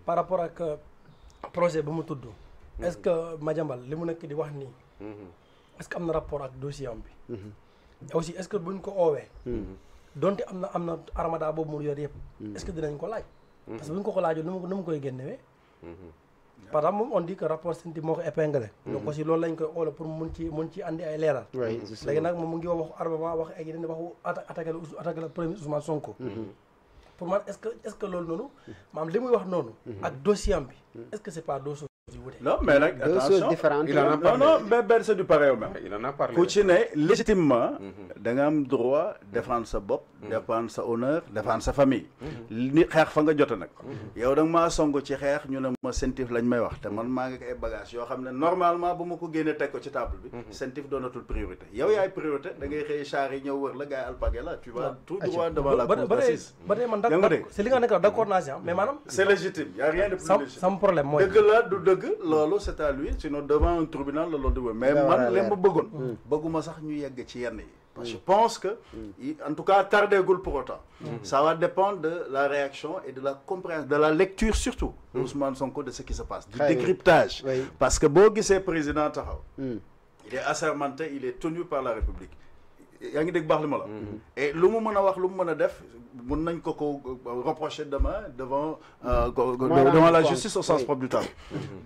par rapport ak projet ba mu tudd. est-ce que Madiambal li mu nekk di wax nii. est-ce que am na rapport ak dossier am bi. et aussi est-ce que buñ ko oowee. donte am na armada boobu mu yor yëpp. est-ce que dinañ ko laaj. parce que buñ ko laajoo nu mu koy génnewee. par exemple moom on dit que rapport CENTIF moo ko épinglé. donc aussi loolu lañ koy oole pour mun ci andi ay leeral. léegi nag moom mu ngi waxu armement wax ay yeneen waxu attaqué la premier Ousmane Sonko. pour man est-ce que loolu noonu maanaam li muy wax noonu. ak dossier am bi est-ce que c'est pas deux choses yu wute. non mais nag attention il en a parlé. non mais c'est du pareil au même. il en a parlé ku ci ne légitimement da nga am droit défendre sa bopp. défendre sa honneur défendre sa famille. ni xeex fa nga jote nag. yow da nga maa song ci xeex ñu ne ma CENTIF lañ may wax te man maa ngi ay bagages yoo xam ne normalement bu ma ko génnee teg ko ci table bi. CENTIF doonatul priorité yow yaay priorité da ngay xëy char yi ñëw wër la gars yi alpagué la tu vas tout droit devant la cour d'assises. ba tey man d'accord c'est li nga nekk d'accord naa si mais maanaam. c'est légitime y a rien de plus légitime. sama problème mooy dëgg la du dëgg loolu c'est à lui sinon devant un tribunal la loolu di wër mais man li ma bëggoon. bëgguma sax ñu yegg ci yenn yi. Je pense que, en tout cas, tardez-vous pour autant. Ça va dépendre de la réaction et de la compréhension, de la lecture surtout, Ousmane Sonko, de ce qui se passe, du décryptage. Parce que Bogi, c'est président Tahaw. Il est assermenté, il est tenu par la République. Et le moment où on a def, on ko reprocher demain devant la justice au sens propre du terme.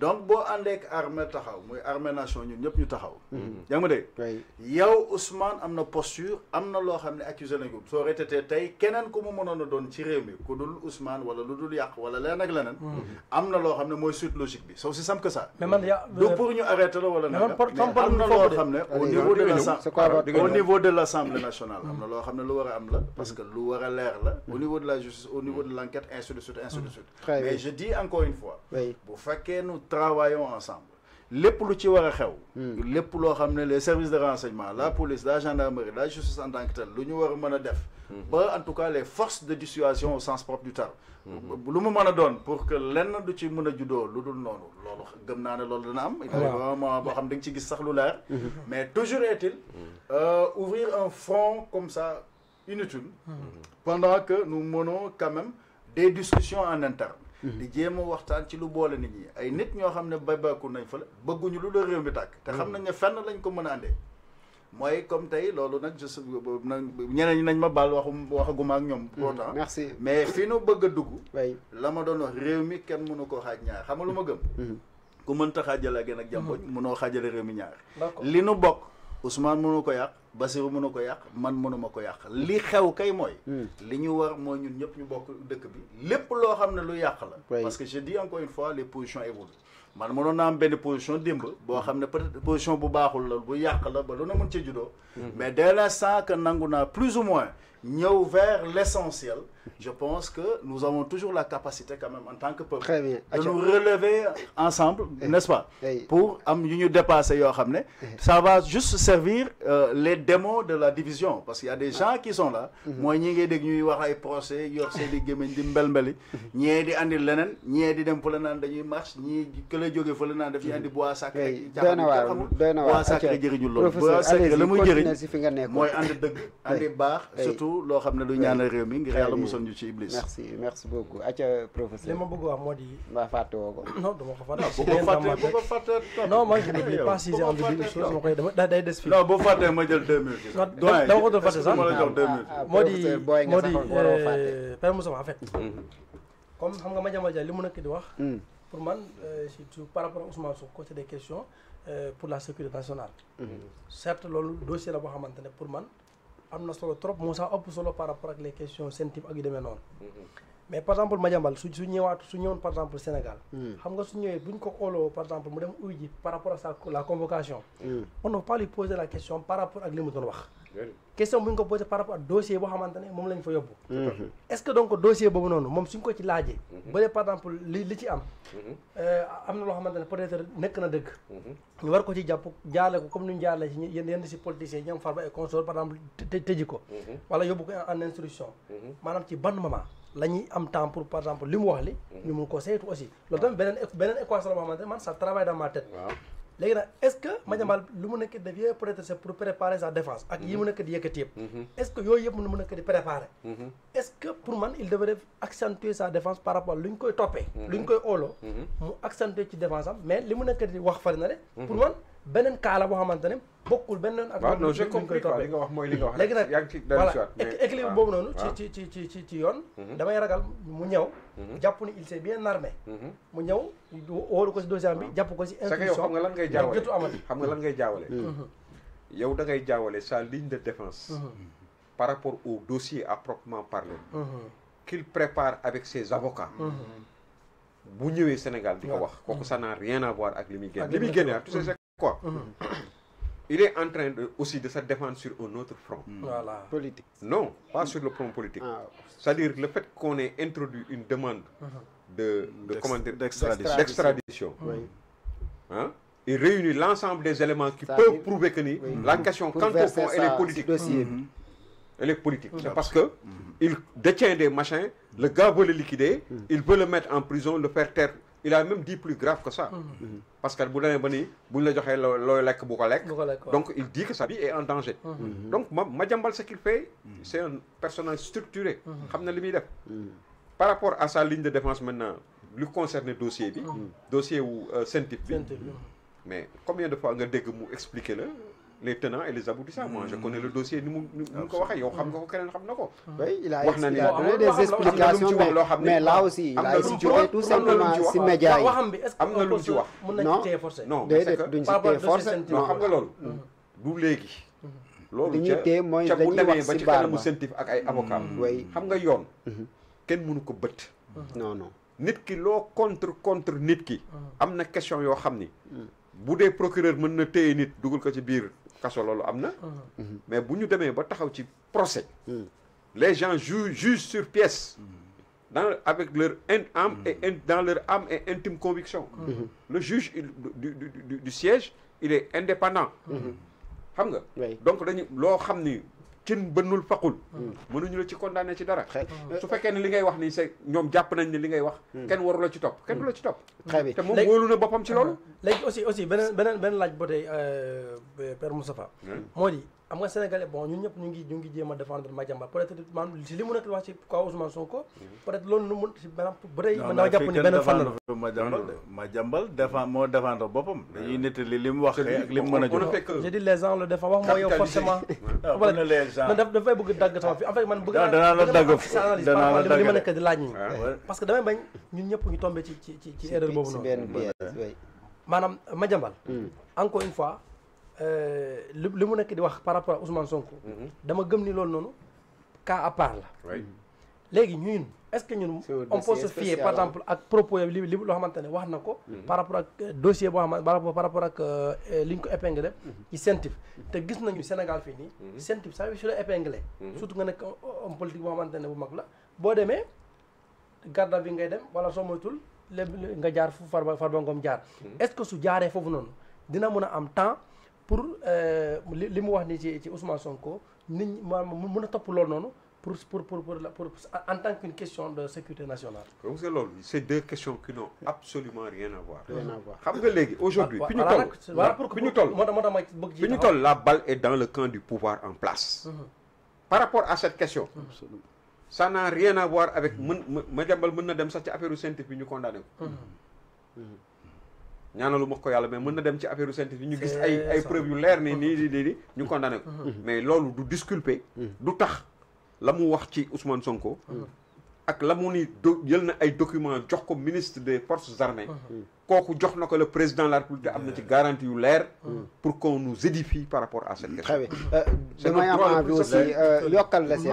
Donc bo andek armée taxaw moy armée nation ñun ñep ñu taxaw. Yaa ngi dégg. Yow Ousmane amna posture, amna lo xamné accusé nañ ko. So aurait été tay kenen ku mu mënon doon ci réew mi ku dul Ousmane wala lu dul yaq wala leneen ak leneen. Amna lo xamné moy suite logique bi. C'est aussi simple que ça. Mais man do pour ñu arrêter la wala amna lo xamné au niveau de l'Assemblée nationale amna lo xamné lu wara am la parce que lu wara leer au niveau de la justice, au niveau de l'enquête, ainsi de suite, ainsi de suite. Mais je dis encore une fois, pour faire que nous travaillons ensemble, les politiques les services de renseignement, la police, la gendarmerie, la justice en tant que telle, en tout cas les forces de dissuasion au sens propre du terme. Lu mu mëna doon pour que lenn du ci mëna juddoo lu dul noonu loolu gëm naa ne loolu dina am vraiment boo xam da nga ci gis sax lu leer mais toujours est-il ouvrir un front comme ça inutile pendant que nous menons quand même des discussions en interne di jéem a waxtaan ci lu boole nit ñi ay nit ñoo xam ne baybaku nañ fa la bëgguñu lu la réew mi tàkk te xam nañ ne fenn lañ ko mën a àndee mooy comme tey loolu nag je ñeneen ñi nañ ma baal waxaguma ak ñoom pourtant merci mais fi nu bëgg a dugg la ma doon wax réew mi kenn mënu ko xaaj ñaar xam nga lu ma gëm ku mënta xaajale gën ak jàmboñ mënoo xaajale réew mi ñaar li nu bokk Ousmane mënu ko yàq Bassirou mënu ko yàq man mënuma ko yàq li xew kay mooy li ñu war mooy ñun ñëpp ñu bokk dëkk bi lépp loo xam ne lu yàq la parce que je dis encore une fois les positions évoluent man mënoon naa am benn position démb boo xam ne peut-être position bu baaxul la bu yàq la ba lu na mën ci juddoo mais dès l'instant que nangu naa plus ou moins ñëw vers l'essentiel je pense que nous avons toujours la capacité quand même en tant que peuple de nous relever ensemble n'est-ce pas pour am yu ñu dépasser yoo xam ne ça va juste servir les démons de la division parce qu'il y a des gens qui sont là mooy ñi ngay dégg ñuy wax ay procès yor seen di gémmiñ di mbel-mbeli ñee di andi leneen ñee di dem fële naan dañuy marche ñii kële jóge fële naan dañuy andi bois sacré bois sacré jëriñul loolu bois sacré la muy jëriñ mooy andi dëgg andi baax surtout loo xam ne lu ñaanal réew mi ngir yàlla musal ñu ci iblis merci beaucoup acca professeur li ma bëgg wax moo di mbaa fàtte woo ko non dama ko fàtte non moi je n'oublie pas si j'ai envie de dire une chose ma koy dama day des fii non boo fàttee ma jël 2 minutes dama ko doon fàtte sax ma la jox 2 minutes moo di Père Moussa en fait comme xam nga Madiambal Diagne li mu nekk di wax pour man surtout par rapport à Ousmane Sonko c'est des questions pour la sécurité nationale certes loolu dossier la boo xamante ne pour man am na solo trop moo sax ëpp solo par rapport ak les questions CENTIF ak yu demee noonu mais par exemple Madiambal su ñëwoon par exemple Sénégal xam nga su ñëwee buñ ko xooloo par exemple mu dem uy ji par rapport à la convocation on ne va pas lui poser la question par rapport ak li mu doon wax question bu ñu ko posé par rapport ak dossier boo xamante ne moom lañ fa yóbbu est-ce que donc dossier boobu noonu moom suñ ko ci laajee ba dee par exemple li ci am na loo xamante ne peut-être nekk na dëgg ñu war ko ci jàpp jaarle ko comme ni ñu jaarle ci yenn si politiciens ñoom Farba et consort par exemple tëji ko wala yóbbu ko en instruction maanaam ci ban moment la ñuy am temps pour par exemple li mu wax li ñu mun ko saytu aussi loolu tamit beneen équation la boo xamante ne man ça travaille dans ma tête léegi nag est-ce que Madiambal lu mu nekk def yëpp peut-être c'est pour préparer sa défense ak yi mu nekk di yëkkati yëpp est-ce que yooyu yëpp mu nekk di préparer est-ce que pour man il devrait accentuer sa défense par rapport lu ñu koy toppee lu ñu koy ooloo mu accentuer ci défense am mais li mu nekk di wax fari na de pour man beneen cas la boo xamante ne bokkul beneen ak non j'ai compris quoi li nga wax mooy li nga wax léegi nag yaa ngi ci voilà équilibre boobu noonu ci yoon damay ragal mu ñëw jàpp ni il s'est bien armé mu ñëw wóolu ko si dossier bi jàpp ko si institution xam nga lan ngay jaawale jotu amati xam nga lan ngay jaawale yow da ngay jaawale sa ligne de défense par rapport au dossier à proprement parler qu'il prépare avec ses avocats bu ñëwee Sénégal di ko wax kooku ça n'a rien à voir ak li muy génne li muy génne tu sais c'est quoi il est en train aussi de se défendre sur un autre front. Voilà. Politique. Non, pas sur le front politique. C'est-à-dire le fait qu'on ait introduit une demande d'extradition. Oui. Hein? Il réunit l'ensemble des éléments qui peuvent prouver que la question, quant au fond, elle est politique. Elle est politique. C'est parce que il détient des machins, le gars veut le liquider, il veut le mettre en prison, le faire taire. Il a même dit plus grave que ça. Parce que donc il dit que sa vie est en danger. Donc Madiambal, ce qu'il fait, c'est un personnage structuré. Par rapport à sa ligne de défense maintenant, lui concerne le dossier, dossier ou Sentip. Mais combien de fois on a expliqué les tenants et les aboutissants? Moi, je connais le dossier. Oui, il a donné des explications, mais là aussi, il a expliqué tout simplement si médias. Non, non, non. Nit ki lo contre nit ki amna question yo xamni bu dé procureur mën na téye nit dugul ko ci biir kasso lolu amna mais buñu démé ba taxaw ci procès les gens jugent sur pièce avec leur âme et dans leur âme et intime conviction le juge du siège il est indépendant xam nga donc dañu lo xamni cin bënnul faqul mënuñu la ci condamné ci dara su fekkee ne li ngay wax ni c'est ñoom jàpp nañ ne li ngay wax kenn waru la ci topp kenn du la ci topp te moom wóolu na boppam ci loolu léegi aussi beneen laaj ba tey Père Moustapha moo di am nga Sénégalais bon ñun ñëpp ñu ngi jéem a défendre Madiambal peut-être maanaam si li mu nekk wax ci kaw Ousmane Sonko peut-être loolu nu mun si maanaam ba tey mën naa jàpp ni benn fan la Madiambal moo défendre boppam dañuy nettali li mu wax ak li mu mën a jox je dis les gens le défend wax moo yow forcément dafay bëgg dagg sama fi en fait man bëgg danaa la dagg li ma nekk di laaj ñi parce que damay bañ ñun ñëpp ñu tombé ci erreur boobu noonu maanaam Madiambal encore une fois li mu nekk di wax par rapport à Ousmane Sonko dama gëm ni loolu noonu cas à part la léegi ñun est-ce que ñun on peut se fier par exemple ak propos li loo xamante ne wax na ko par rapport ak dossier boo xamante par rapport ak li ñu ko épinglé ci Sentip te gis nañu Sénégal fii nii Sentip saa yu su la épinglé surtout nga nekk homme politique boo xamante ne bu mag la boo demee garde à vue ngay dem wala soo moytul nga jaar fu Farba Ngom jaar est-ce que su jaaree foofu noonu dina mën a am temps pour li mu wax ni ci Ousmane Sonko nit ñi mën a topp loolu noonu pour en tant qu'une question de sécurité nationale. Parce que loolu c'est deux questions qui n'ont absolument rien à voir. Xam nga léegi aujourd'hui fi ñu toll la balle est dans le camp du pouvoir en place. Par rapport à cette question. Ça n'a rien à voir avec Madiambal mën na dem sax ci affaire Sentip bi ñu condamné ko. ñaanalu ma ko yàlla mais mën na dem ci affaire Sentip ñu gis ay preuves yu leer ni nii ñu condamné ko mais loolu du disculper du tax la mu wax ci Ousmane Sonko ak la mu ni jël na ay documents jox ko ministre des forces armées kooku jox na ko le président de la République am na ci garantie yu leer pour qu'on nous édifie par rapport à cette question. Très bien damay am envie aussi yokkal la si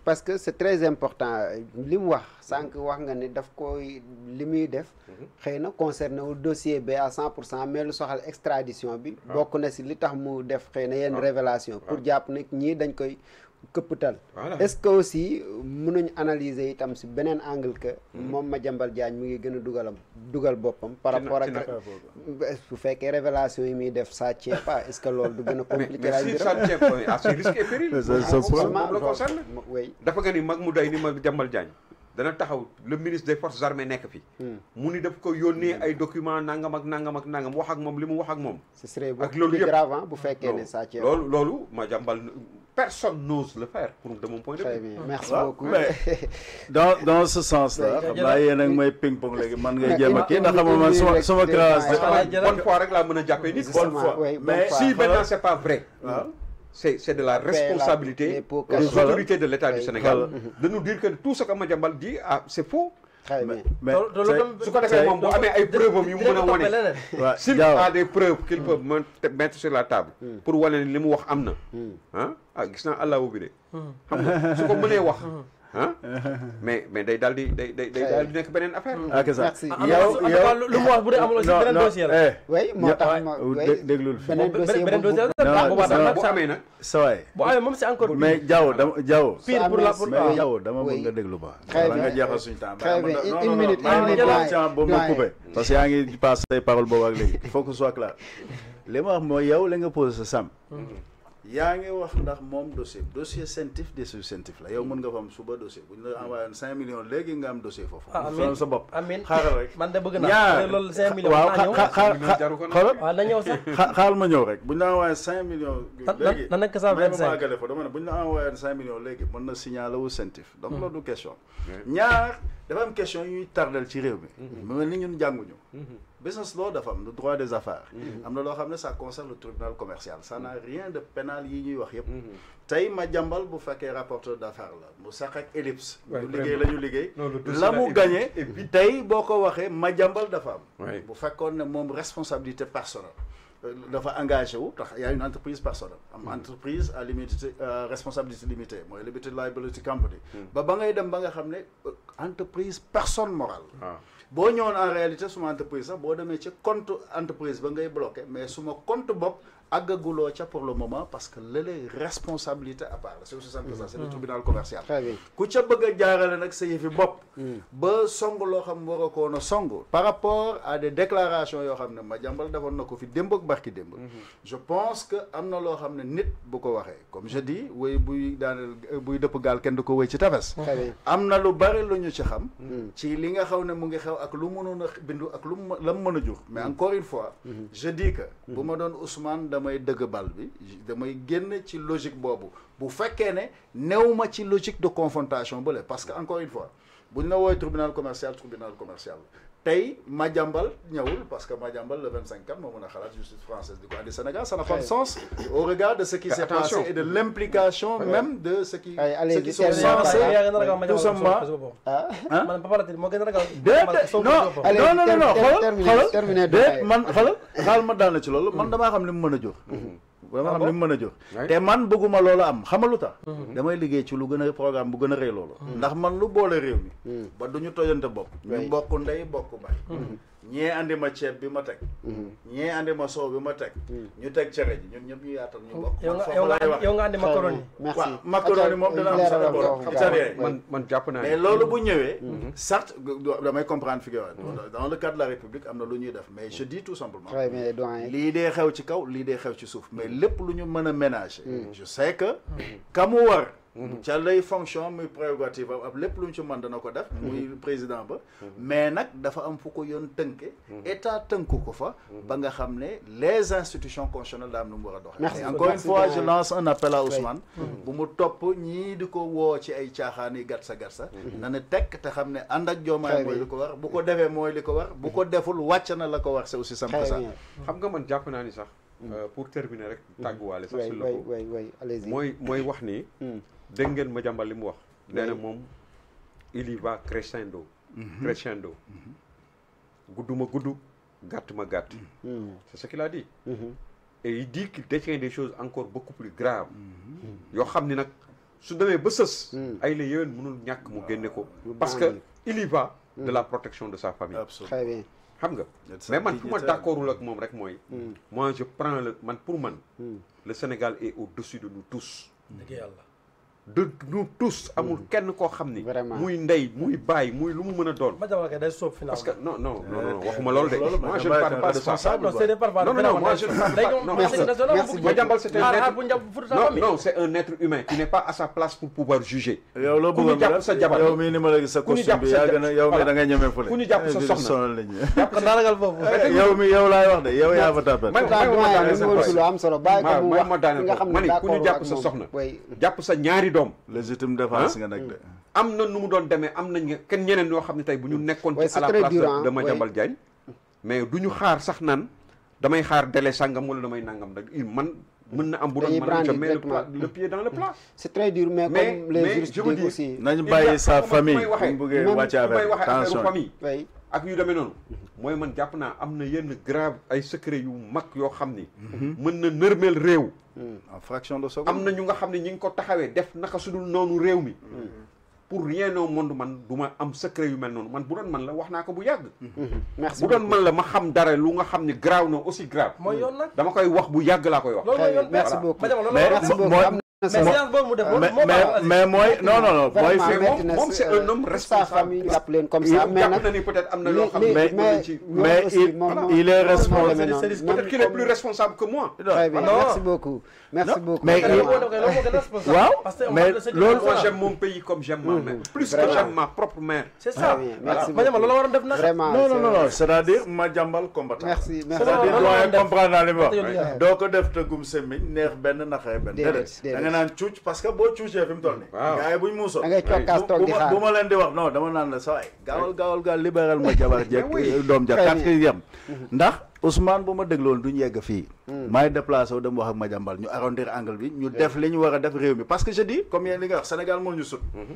parce que c'est très important li mu wax sànq wax nga ni daf koy li muy def xëy na concerné wu dossier bi à 100% mais lu soxal extradition bi bokk na si li tax mu def xëy na yenn révélation pour jàpp ne ñii dañ koy këppatal est-ce que aussi mënuñ analyser itam si beneen angle que moom Madiambal Diagne mu ngi gën a dugal boppam par rapport ak su fekkee révélation yi muy def ça tient pas est-ce que loolu du gën a compliqué la mais si ça tient pas à ses risques et périls moom la concerne dafa nga ni mag mu day ni Madiambal Diagne dana taxaw le ministre des forces armées nekk fi mu ni daf ko yónnee ay documents nangam ak nangam ak nangam wax ak moom li mu wax ak moom ce serait ak loolu plus grave bu fekkee ne Sa Thiès loolu Madiambal personne n'ose le faire pour de mon point de vue. Très bien, merci beaucoup. Mais dans ce sens-là, xam naa yéen ak may ping-pong léegi man ngay jéem a kii ndax xam nga man suma classe bonne fois rek laa mën a jàppee nit. bonne fois mais si maintenant c'est pas vrai. C'est de la responsabilité des autorités de l'État du Sénégal de nous dire que tout ce que Madiambal dit c'est faux. Très bien. mais su ko defee moom bu amee ay preuves am yu mu mën a wane. s'il a des preuves qu'il peut mettre sur la table. pour wane li mu wax am na. gis naa àllaawu bi de. xam nga su ko mënee wax. mais day daal di nekk beneen affaire. merci yow lu mu wax bu dee amul aussi beneen dossier la. oui moo tax ma déglul beneen dossier la. bu amee nag. sawaay bu amee moom c'est encore mais Diaw pire pour la pour mais Diaw dama bëgg nga déglu ba. très bien nga jeexal suñu temps. très bien une minute boobu ma coupé. parce que yaa ngi passé say parole boobu ak léegi il faut que ce soit clair. li ma wax mooy yow la nga posé sa sam. yaa ngi wax ndax moom dossier scientifique la yow mën nga fa am suba dossier bu ñu la envoyé 5 millions léegi nga am dossier foofu. amiin sa bopp amiin xaaral rek. man de bëgg naa loolu 5 millions. waaw na ñëw sax. xaaral ma ñëw rek bu ñu la envoyé 5 millions. léegi na nekk 125 dama ne bu ñu la envoyé 5 millions léegi mën na signaler wu scientifique. donc loolu du question. ñaar dafa am question yuy tardel ci réew mi. mu mel ni ñun jànguñu. business law dafa am le droit des affaires. am na loo xam ne ça concerne le tribunal commercial. ça n'a rien de pénal yi ñuy wax yëpp. tey Madiambal bu fekkee rapporteur d'affaires la mu sax ak ellipse. ñu liggéey la ñu liggéey. la mu gagné tey boo ko waxee Madiambal dafa am. bu fekkoon ne moom responsabilité personnelle. dafa engagé wu tax y a une entreprise personnelle. am entreprise à limité responsabilité limitée mooy limited liability company. ba ngay dem ba nga xam ne entreprise personne morale. boo ñëwoon en réalité suma entreprise sax boo demee ci compte entreprise ba ngay bloqué mais suma compte bopp àggaguloo ca pour le moment parce que léeg-léeg responsabilité à part c'est aussi simple que ça c'est le tribunal commercial. ku ca bëgg a jaarale nag sa yëfi bopp. ba song loo xam war a ko woon a song par rapport à des déclarations yoo xam ne Madiambal defoon na ko fi démb ak barki démb. je pense que am na loo xam ne nit bu ko waxee comme je dis wéy buy dëpp gaal kenn du ko wéy ci tefes. am na lu bari lu ñu ci xam. ci li nga xaw ne mu ngi xew ak lu mënoon a bindu ak lu la mu mën a jur. mais encore une fois. je dis que bu ma doon Ousmane damay dëgg bal bi damay génn ci logique boobu bu fekkee ne néew ma ci logique de confrontation bële parce que encore une fois bu ñu la woowee tribunal commercial tey Madiambal ñëwul parce que Madiambal le 25 moo mën a xalaat justice française di ko andi Sénégal ça n'a pas de sens au regard de ce qui s'est passé et de l'implication même de ce qui sont censés tout simplement non xoolal ma daal na ci loolu man damaa xam li mu mën a jur dama xam li mu mën a jur te man bëgguma loolu am xamalu tax damay liggéey ci lu gën a programme bu gën a rëy loolu ndax man lu boole réew mi ba duñu tojante bopp ñu bokk ndey bokk baay ñee andi ma ceeb bi ma teg ñee andi ma soow bi ma teg ñu teg cere ji ñun ñëpp ñu yaatal ñu bokk yow nga andi macaroni merci macaroni moom dina am sa borom man jàpp naa mais loolu bu ñëwee certes damay comprendre fi dans le cadre de la République am na lu ñuy def mais je dis tout simplement lii dee xew ci kaw lii dee xew ci suuf mais lépp lu ñu mën a ménager je sais que ka mu war ca lay fonction muy prérogative ab lépp lu ñu ci mën dana ko def muy président ba mais nag dafa am fu ko yoon tënke état tënku ko fa ba nga xam ne les institutions constitutionnelles daa am nu mu war a doxee encore une fois je lance un appel à Ousmane bu mu topp ñii di ko woo ci ay caaxaan yi gatsa na ne tekk te xam ne ànd ak Diomaye mooy li ko war bu ko defee mooy li ko war bu ko deful wàcc na la ko war c'est aussi simple que ça xam nga man jàpp naa ni sax pour terminer rek tàgguwaale sax si loolu mooy wax ni dégg ngeen Madiambal li mu wax nee na moom il y va crescendo gudduma gudd gàtt ma gàtt c'est ce qu'il a dit et il dit qu'il détient des choses encore beaucoup plus graves yoo xam ni nag su demee ba sës ay la yéwén mënul ñàkk mu génne ko parce que il y va de la protection de sa famille très bien xam nga mais man fu ma d'accordul ak moom rek mooy moi je prends pour man le Sénégal est au-dessus de nous tous dëgg yàlla de nous tous amul kenn koo xam ni muy ndey muy baay muy lu mu mën a doon parce que non non non waxuma loolu de moi je ne parle pas de ça non non moi je ne parle pas Madiambal c'est un être non c'est un être humain qui n'est pas à sa place pour pouvoir juger yow loo bëggoon jàpp sa jabar yow mii ni ma la sa costume bi yaa gën a yow mi da nga ñeme fële ku ñu jàpp sa soxna yow mi yow laay wax de yow yaa fa tapet am solo bàyyi ko mu wax ma daaneel ko ma ni ku ñu jàpp sa soxna jàpp sa ñaari doom légitime défense nga nekk de am na nu mu doon demee am nañ kenn ñeneen ñoo xam ne tey bu ñu nekkoon ci à la place de Madiambal Diagne mais du ñu xaar sax naan damay xaar délai sangam wala damay nangam nag man mën na am bu doon mën na mettre le pied dans le plat. c'est très dur mais comme les juristes disent aussi nañu bàyyi sa famille bu bëggee wàcce affaire attention famille ak yu demee noonu mooy man jàpp naa am na yenn grave ay secret yu mag yoo xam ni mën na nërmeel réew en fraction de seconde am na ñu nga xam ne ñi ngi ko taxawee def naka sudul noonu réew mi pour rien au monde man du ma am secret yu mel noonu man bu doon man la wax naa ko bu yàgg bu doon man la ma xam dara lu nga xam ne grave na aussi grave mooy yoon nag dama koy wax bu yàgg laa koy wax merci beaucoup mais mooy non non non mooy moom c'est un homme responsable jàpp leen comme ça mais jàpp na ni peut-être am na loo xam mais il est responsable peut-être qu'il est plus responsable que moi très bien merci beaucoup merci beaucoup mais waaw mais loolu moi j'aime mon pays comme j'aime ma mère plus que j'aime ma propre mère c'est ça merci loolu la waroon def nag vraiment non c'est-à-dire Madiambal combattant merci c'est-à-dire doyen comprendre naa li ma wax doo ko def tëggum semmiñ neex benn naxee benn déedéet naan cuuc parce que boo cuucee fi mu toll nii gars yi buñ muusoon da ngay cokkaas toog di xaar bu ma leen di wax non dama naan la sa waay gaawal libéral ma jabar jekk doom ja kat ki yem ndax Ousmane bu ma dégloon duñ yegg fii maay déplacé wu dem wax ak Madiambal ñu arrondir angle bi ñu def li ñu war a def réew mi parce que je dis comme yéen li nga wax Sénégal moo ñu sut